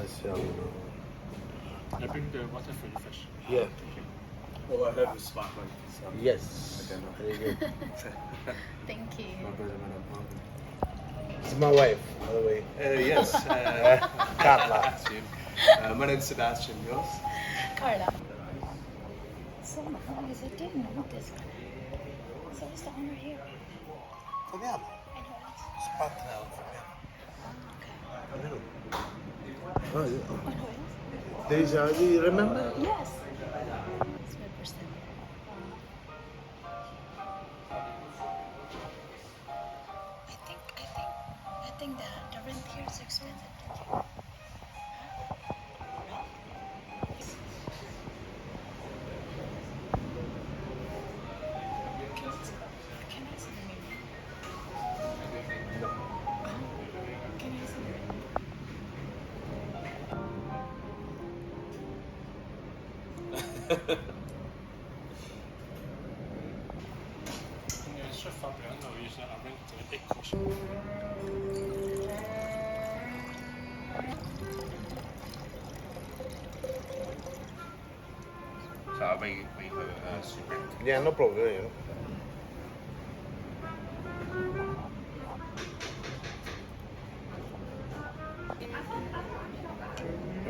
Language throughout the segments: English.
nice. I bring the water for you fresh. Yeah. Well, I heard it was sparkling. So. Yes. Okay, no. Very good. Thank you. My brother, man. It's my wife, by the way. Yes. Carla. That's you. My name's Sebastian. Yours? Carla. So nice. I didn't know this. So what's the owner here? Proviamo. I know it. Spattano. Okay. Oh, I know it. there is a, do you remember? Yes. It's my first time. I think the rent here is expensive. Can I see the menu? Can I see the menu? Chef Fabiano is a rent egg course. So I'll bring you soup. Yeah, no problem. Yeah.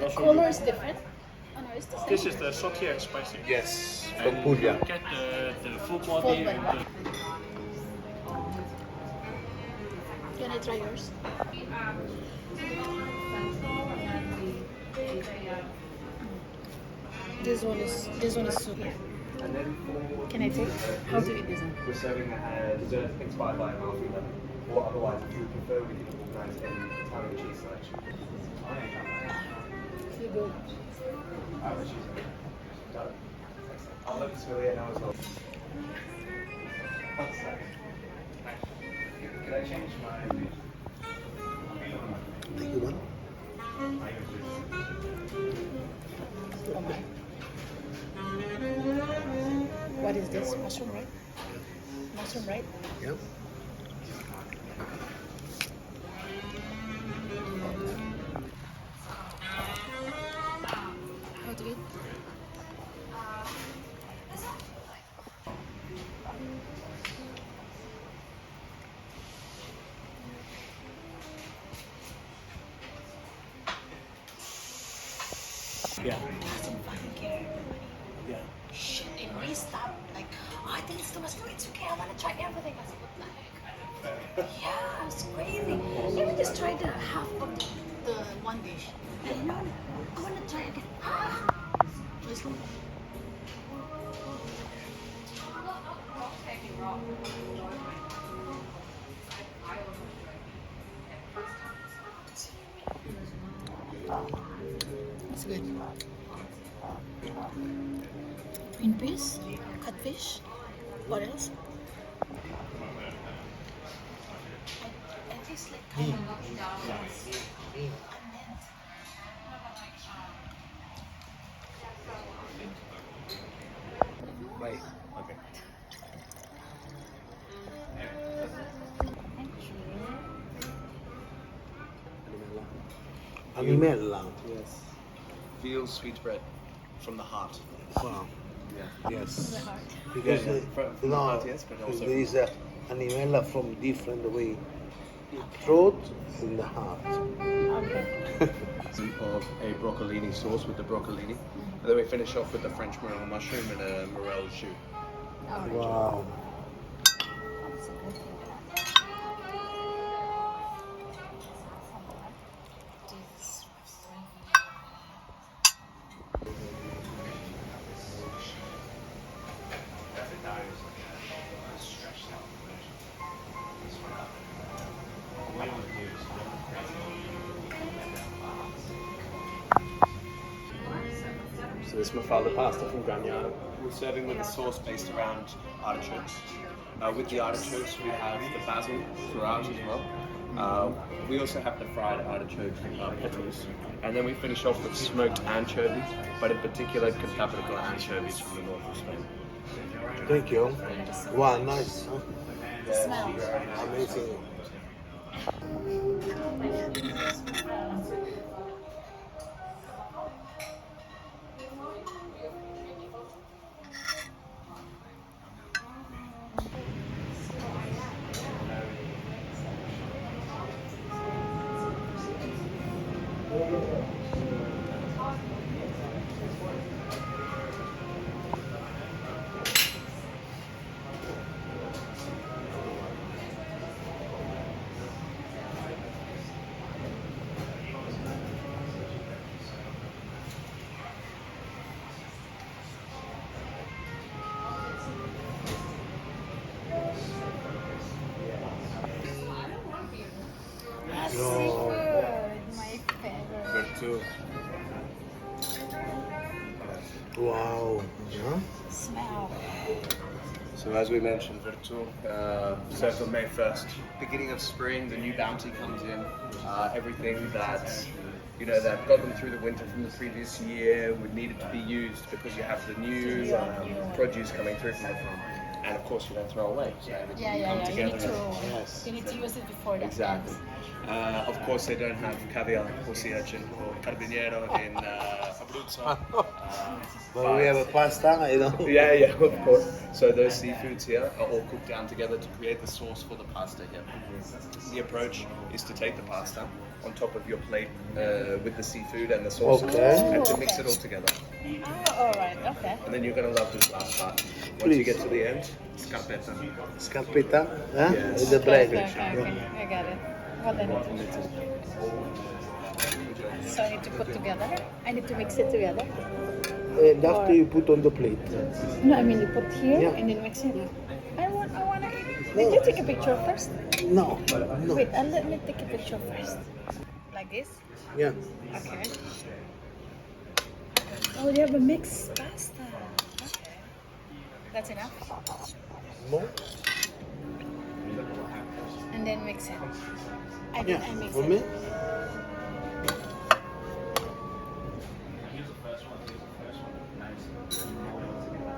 The color is different. Oh no, it's the same. This is the salty and spicy. Yes, from And Puglia. you get the full body Full and body. the Can I try yours? This one is soup. And then for Can I take? How to eat this one? we're serving a dessert inspired by Malvina. Or otherwise, if you prefer, we can organise an Italian cheese selection. Feel good. I'll let Celia know as well. Can I change my... Take you one. What is this? Mushroom, right? Mushroom, right? Yeah. How to eat? yeah. Doesn't fucking care. Yeah. Shit, it really stopped. Like, oh, I think it's too much. No, it's okay. I want to try everything. I said, what the heck? Yeah, it's crazy. Even just try the half of the one dish. And no, I want to try again. Let's go. It's good. Green peas, catfish. What else? I taste like kind Right. Okay. Animella. Yes. Veal sweetbread from the heart. Wow. Yeah. Yes. the heart. Because Yeah, from the no, heart, yes, but because also- there is a animella from different way. Throat and the heart. Okay. Of a broccolini sauce with the broccolini. And then we finish off with the French morel mushroom and a morel jus. Wow. That's a good thing. Jesus. So this mafalda pasta from Gagnano. We're serving with a sauce based around artichokes. With the artichokes, we have the basil throughout as well. We also have the fried artichoke petals. And then we finish off with smoked anchovies, but in particular Cantabrical anchovies from the north of Spain. Thank you. Wow, nice. Huh? The smell. Amazing. seafood, my favorite. Virtu. Wow. Yeah. Smell. So as we mentioned, Virtu, served on May 1st. Beginning of spring, the new bounty comes in. Everything that, you know, that got them through the winter from the previous year would needed to be used because you have the new produce coming through from the farm. And of course you don't throw away. So everything come You need together. to. Yes. You need to use it before that. Exactly. Of course they don't have caviar or sea urchin or carbonero in Abruzzo. But we have a pasta, you know. Yeah, of course. So those seafoods here are all cooked down together to create the sauce for the pasta here. The approach is to take the pasta on top of your plate with the seafood and the sauce Okay. and to mix it all together. Oh, alright, okay. And then you're going to love this last part. Once Please. you get to the end, scarpetta. Scarpetta, Yes. with the Okay, bread. okay. I got it. What I need to So I need to put together. I need to mix it together. And after you put on the plate. No, I mean you put here Yeah. and then mix it. I wanna eat. Did you take a picture first? No, no. Wait, let me take a picture first. Like this? Yeah. Okay. Oh, they have a mixed pasta. Okay. That's enough. More? And then mix it. I Yeah. mix For it. me?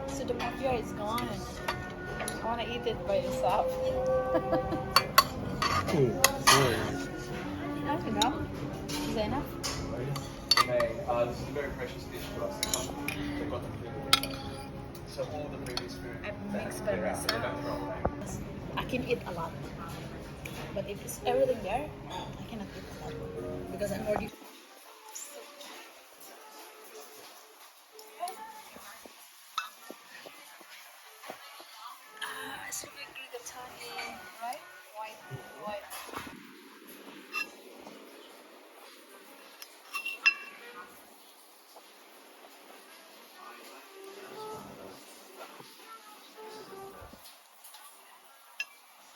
So the caviar is gone. I wanna eat it by itself. That's enough. Is that enough? This is a very precious dish to us. So all the previous food, I mix by they myself. don't throw away. I can eat a lot. But if it's everything there, I cannot eat a lot. Because I'm already it's like rigatoni, right? White.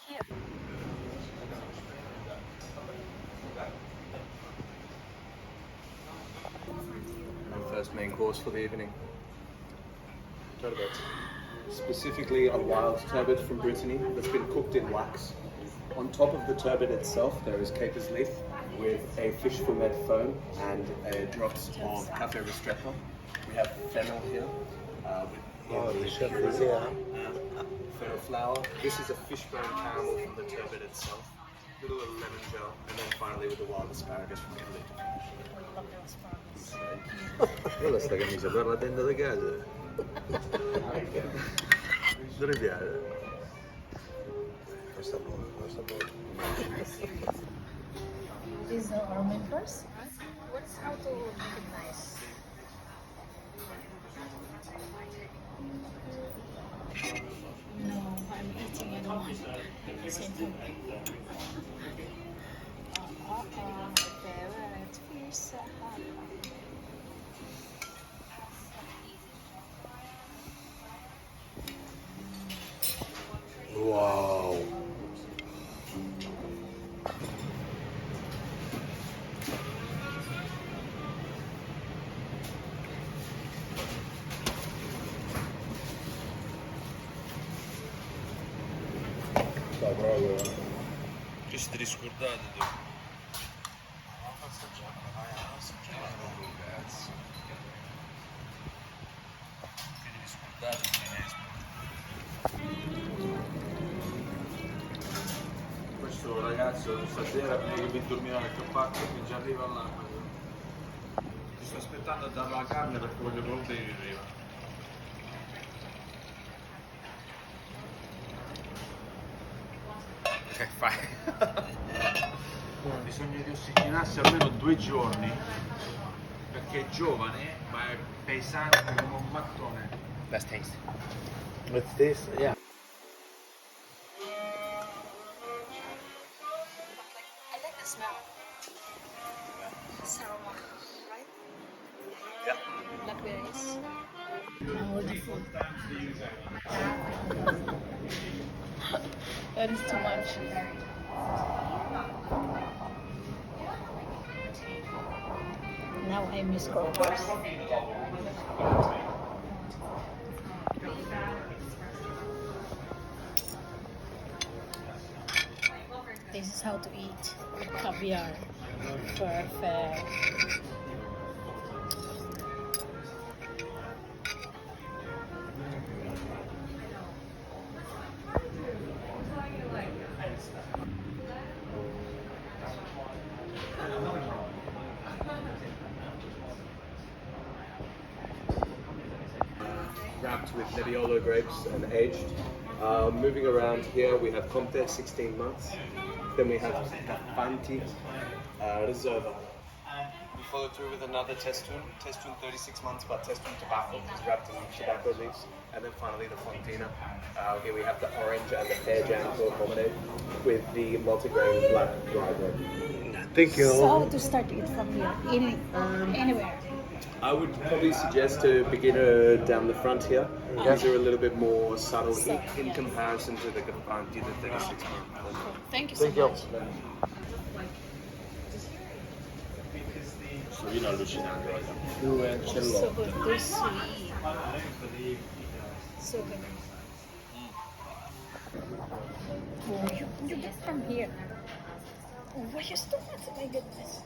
Here. And first main course for the evening. Turbot. Specifically a wild turbot from Brittany that's been cooked in wax. On top of the turbot itself, there is capers leaf with a fish fumet foam and drops of cafe ristretto. We have fennel here with Oh, the chef is here. fennel flour. This is a fishbone caramel from the turbot itself. A little lemon gel, and then finally with the wild asparagus from Italy. I love those farms. Quella sta camicia per la tenda di casa. Non mi piace. Questa buona. This is our main course. What's how to make it nice? No, I'm eating it all. Same thing. Favorite fish. Wow. Sta proprio. Che siete riscordati tu? Che devi scordare il cinesimo. Questo ragazzo stasera prima che dormirà nel campaccio che già arriva là. Ti sto aspettando a dare la carne perché voglio proprio bere prima. Che fai? Bisogna di ossigenarsi almeno 2 giorni perché è giovane ma è pesante come un mattone. Let's taste. What's this? Yeah. I like the smell. Saroma, right? Yeah. Blackberries. Now the food. That is too much. Now I miss Kroger's. This is how to eat caviar. Perfect. Wrapped with Nebbiolo grapes and aged. Moving around here, we have Comte, 16 months. Then we have Fanti, Reserva. We follow through with another Testun, 36 months, but Testun tobacco is wrapped in tobacco leaves. And then finally the Fontina. Here we have the orange and the pear jam to accommodate with the multigrain black dry bread. Thank you. So to start it from here, anywhere. I would probably suggest to begin down the front here. These are a little bit more subtle heat in comparison to the Gavanti, the 36 month. Thank you so Thank you. much. Sorino allucinante, raga. So good, they're sweet. So good. Oh, you get from here. Oh, why you so much? My goodness.